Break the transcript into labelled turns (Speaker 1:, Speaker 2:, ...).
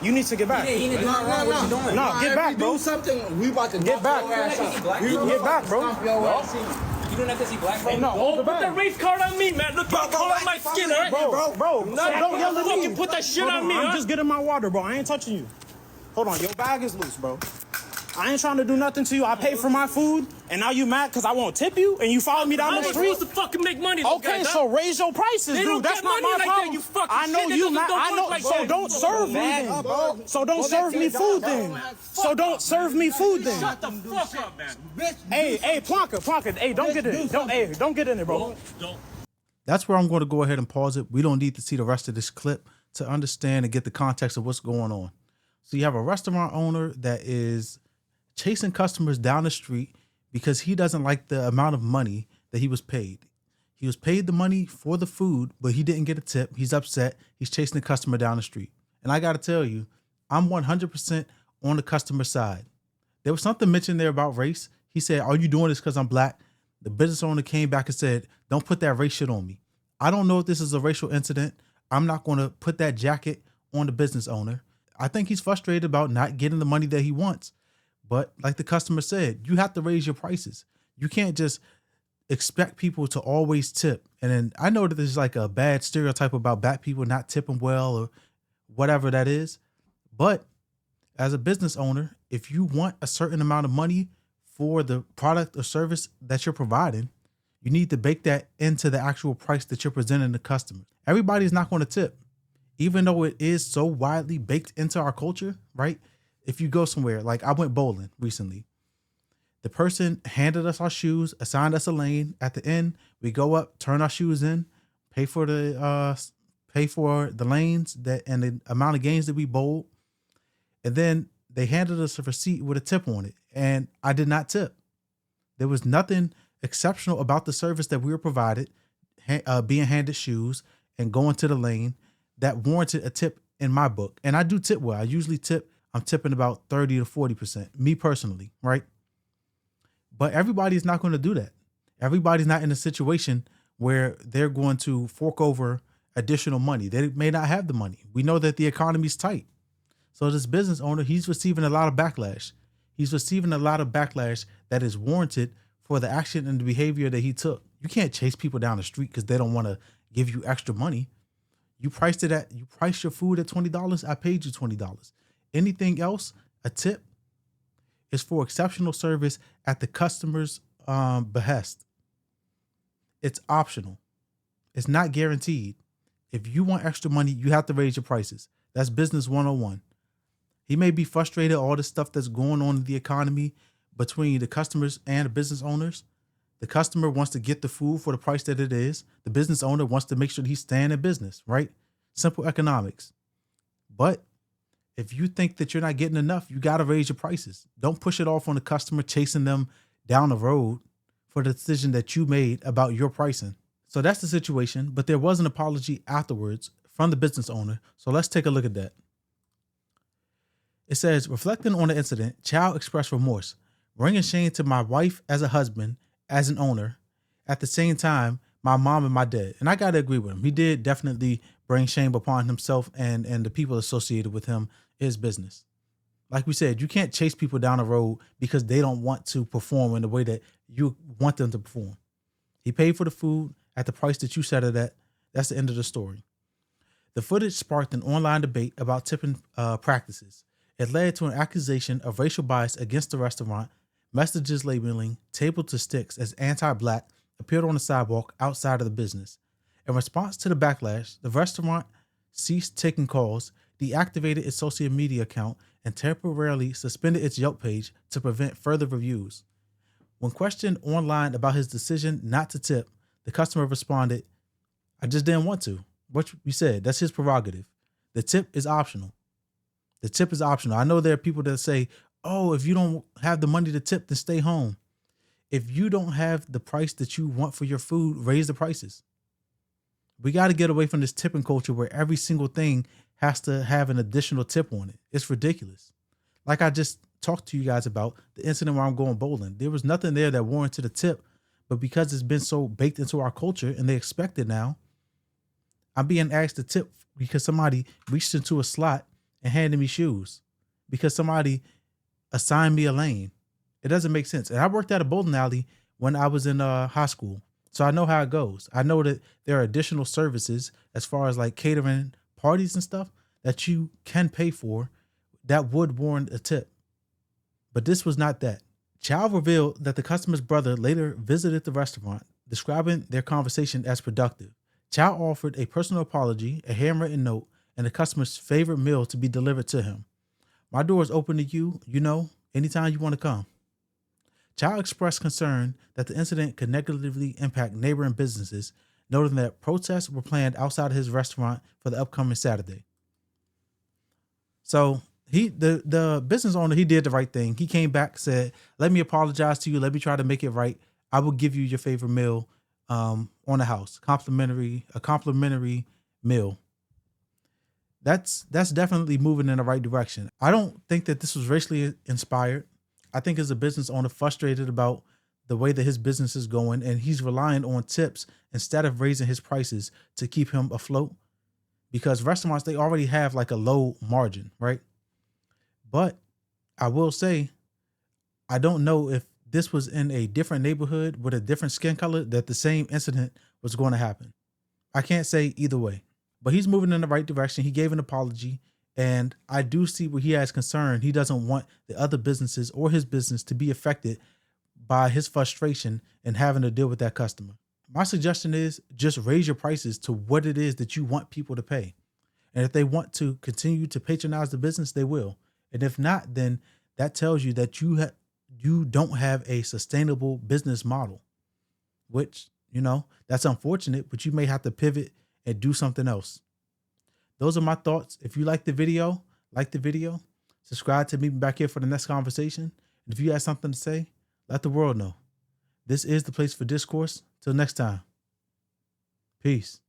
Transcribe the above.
Speaker 1: You need to get back.
Speaker 2: No,
Speaker 1: get back, bro.
Speaker 3: Do something. We about to
Speaker 1: get back. Get back, bro.
Speaker 2: You don't have to see black, bro.
Speaker 1: Hey, no,
Speaker 4: put that race card on me, man. Look, bro, color my skin, all right?
Speaker 1: Bro. So don't yell at me.
Speaker 4: Fucking put that shit on me,
Speaker 1: I'm
Speaker 4: huh?
Speaker 1: just getting my water, bro. I ain't touching you. Hold on, your bag is loose, bro. I ain't trying to do nothing to you. I pay for my food, and now you mad because I won't tip you, and you follow me down the street?
Speaker 4: How am I supposed to fucking make money?
Speaker 1: Okay, so raise your prices, dude. That's not my problem.
Speaker 4: You fucking
Speaker 1: I know you mad. I know. So don't serve me then. So don't serve me food then. So don't serve me food then.
Speaker 4: Shut the fuck up, man.
Speaker 1: Hey, Plonka. Hey, don't get in it. Don't get in it, bro.
Speaker 4: Don't.
Speaker 5: That's where I'm going to go ahead and pause it. We don't need to see the rest of this clip to understand and get the context of what's going on. So you have a restaurant owner that is chasing customers down the street because he doesn't like the amount of money that he was paid. He was paid the money for the food, but he didn't get a tip. He's upset. He's chasing the customer down the street. And I got to tell you, I'm 100% on the customer side. There was something mentioned there about race. He said, are you doing this because I'm black? The business owner came back and said, don't put that race shit on me. I don't know if this is a racial incident. I'm not going to put that jacket on the business owner. I think he's frustrated about not getting the money that he wants. But like the customer said, you have to raise your prices. You can't just expect people to always tip. And then I know that there's like a bad stereotype about black people not tipping well or whatever that is. But as a business owner, if you want a certain amount of money for the product or service that you're providing, you need to bake that into the actual price that you're presenting the customer. Everybody's not going to tip, even though it is so widely baked into our culture, right? If you go somewhere, like I went bowling recently, the person handed us our shoes, assigned us a lane. At the end, we go up, turn our shoes in, pay for the lanes that and the amount of games that we bowled, and then they handed us a receipt with a tip on it, and I did not tip. There was nothing exceptional about the service that we were provided, being handed shoes and going to the lane that warranted a tip in my book. And I do tip well. I usually tip. I'm tipping about 30 to 40%, me personally, right? But everybody's not going to do that. Everybody's not in a situation where they're going to fork over additional money. They may not have the money. We know that the economy's tight. So this business owner, he's receiving a lot of backlash. He's receiving a lot of backlash that is warranted for the action and the behavior that he took. You can't chase people down the street because they don't want to give you extra money. You priced your food at $20. I paid you $20. Anything else, a tip, is for exceptional service at the customer's behest. It's optional. It's not guaranteed. If you want extra money, you have to raise your prices. That's business 101. He may be frustrated at all the stuff that's going on in the economy between the customers and the business owners. The customer wants to get the food for the price that it is. The business owner wants to make sure that he's staying in business, right? Simple economics. But if you think that you're not getting enough, you got to raise your prices. Don't push it off on the customer, chasing them down the road for the decision that you made about your pricing. So that's the situation, but there was an apology afterwards from the business owner. So let's take a look at that. It says, reflecting on the incident, Chow expressed remorse, bringing shame to my wife as a husband, as an owner, at the same time, my mom and my dad. And I got to agree with him. He did definitely bring shame upon himself and the people associated with him, his business. Like we said, you can't chase people down the road because they don't want to perform in the way that you want them to perform. He paid for the food at the price that you set it at. That's the end of the story. The footage sparked an online debate about tipping practices. It led to an accusation of racial bias against the restaurant. Messages labeling table to sticks as anti-black appeared on the sidewalk outside of the business. In response to the backlash, the restaurant ceased taking calls, deactivated its social media account, and temporarily suspended its Yelp page to prevent further reviews. When questioned online about his decision not to tip, the customer responded, I just didn't want to. What you said, that's his prerogative. The tip is optional. The tip is optional. I know there are people that say, oh, if you don't have the money to tip, then stay home. If you don't have the price that you want for your food, raise the prices. We got to get away from this tipping culture where every single thing has to have an additional tip on it. It's ridiculous. Like I just talked to you guys about the incident where I'm going bowling. There was nothing there that warranted a tip, but because it's been so baked into our culture and they expect it now, I'm being asked to tip because somebody reached into a slot and handing me shoes because somebody assigned me a lane. It doesn't make sense. And I worked at a bowling alley when I was in high school. So I know how it goes. I know that there are additional services as far as like catering parties and stuff that you can pay for that would warrant a tip. But this was not that. Chow revealed that the customer's brother later visited the restaurant, describing their conversation as productive. Chow offered a personal apology, a handwritten note, and the customer's favorite meal to be delivered to him. My door is open to you, anytime you want to come. Chow expressed concern that the incident could negatively impact neighboring businesses, noting that protests were planned outside of his restaurant for the upcoming Saturday. So the business owner, he did the right thing. He came back, said, let me apologize to you. Let me try to make it right. I will give you your favorite meal on the house, a complimentary meal. That's definitely moving in the right direction. I don't think that this was racially inspired. I think as a business owner frustrated about the way that his business is going, and he's relying on tips instead of raising his prices to keep him afloat, because restaurants, they already have like a low margin, right? But I will say, I don't know if this was in a different neighborhood with a different skin color that the same incident was going to happen. I can't say either way, but he's moving in the right direction. He gave an apology, and I do see where he has concern. He doesn't want the other businesses or his business to be affected by his frustration and having to deal with that customer. My suggestion is just raise your prices to what it is that you want people to pay. And if they want to continue to patronize the business, they will. And if not, then that tells you that you don't have a sustainable business model, which, that's unfortunate, but you may have to pivot and do something else. Those are my thoughts. If you like the video, subscribe to meet me back here for the next conversation. And if you have something to say, let the world know. This is the place for discourse. Till next time. Peace.